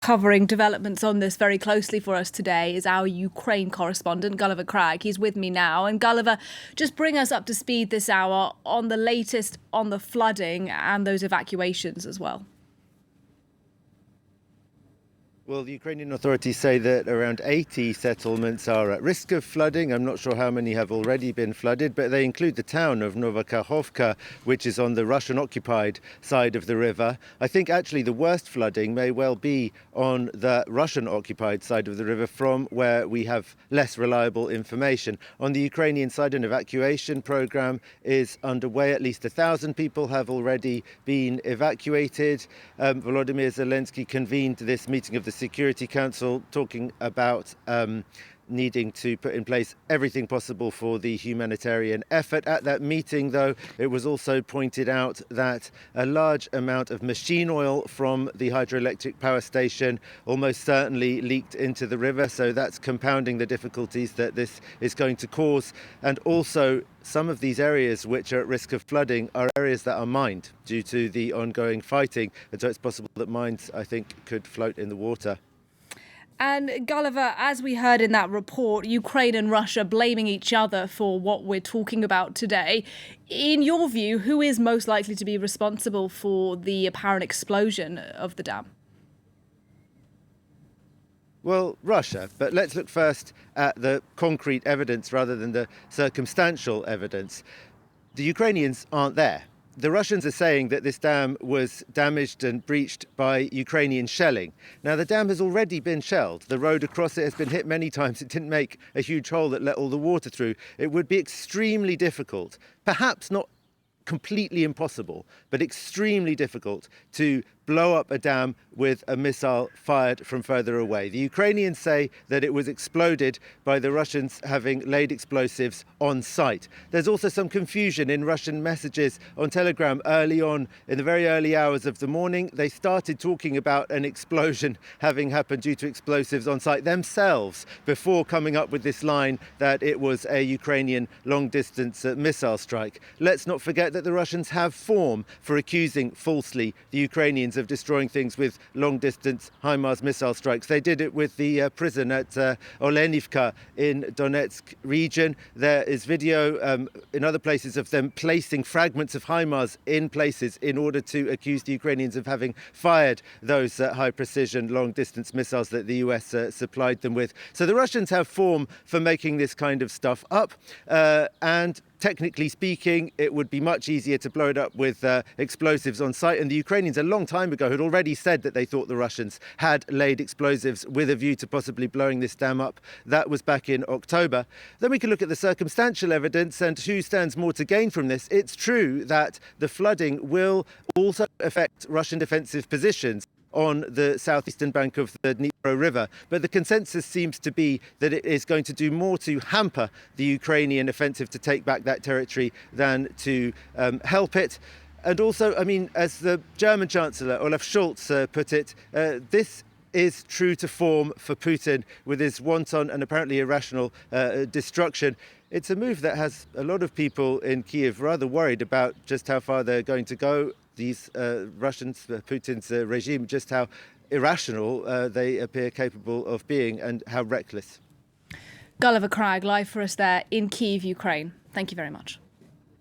Covering developments on this very closely for us today is our Ukraine correspondent, Gulliver Cragg. He's with me now. And Gulliver, just bring us up to speed this hour on the latest on the flooding and those evacuations as well. Well, the Ukrainian authorities say that around 80 settlements are at risk of flooding. I'm not sure how many have already been flooded, but they include the town of Kakhovka, which is on the Russian-occupied side of the river. I think actually the worst flooding may well be on the Russian-occupied side of the river, from where we have less reliable information. On the Ukrainian side, an evacuation program is underway. At least 1,000 people have already been evacuated. Volodymyr Zelensky convened this meeting of the Security Council, talking about needing to put in place everything possible for the humanitarian effort. At that meeting, though, it was also pointed out that a large amount of machine oil from the hydroelectric power station almost certainly leaked into the river, so that's compounding the difficulties that this is going to cause. And also, some of these areas which are at risk of flooding are areas that are mined due to the ongoing fighting, and so it's possible that mines, I think, could float in the water. And Gulliver, as we heard in that report, Ukraine and Russia blaming each other for what we're talking about today. In your view, who is most likely to be responsible for the apparent explosion of the dam? Well, Russia, but let's look first at the concrete evidence rather than the circumstantial evidence. The Ukrainians aren't there. The Russians are saying that this dam was damaged and breached by Ukrainian shelling. Now, the dam has already been shelled. The road across it has been hit many times. It didn't make a huge hole that let all the water through. It would be extremely difficult, perhaps not completely impossible, but extremely difficult to blow up a dam with a missile fired from further away. The Ukrainians say that it was exploded by the Russians having laid explosives on site. There's also some confusion in Russian messages on Telegram early on, in the very early hours of the morning. They started talking about an explosion having happened due to explosives on site themselves before coming up with this line that it was a Ukrainian long-distance missile strike. Let's not forget that the Russians have form for accusing falsely the Ukrainians of destroying things with long-distance HIMARS missile strikes. They did it with the prison at Olenivka in Donetsk region. There is video in other places of them placing fragments of HIMARS in places in order to accuse the Ukrainians of having fired those high-precision long-distance missiles that the US supplied them with. So the Russians have form for making this kind of stuff up, and technically speaking, it would be much easier to blow it up with explosives on site. And the Ukrainians a long time ago had already said that they thought the Russians had laid explosives with a view to possibly blowing this dam up. That was back in October. Then we can look at the circumstantial evidence and who stands more to gain from this. It's true that the flooding will also affect Russian defensive positions on the southeastern bank of the Dnipro River. But the consensus seems to be that it is going to do more to hamper the Ukrainian offensive to take back that territory than to help it. And also, I mean, as the German Chancellor Olaf Scholz put it, this is true to form for Putin with his wanton and apparently irrational destruction. It's a move that has a lot of people in Kyiv rather worried about just how far they're going to go. These Russians, Putin's regime, just how irrational they appear capable of being and how reckless. Gulliver Cragg, live for us there in Kyiv, Ukraine. Thank you very much.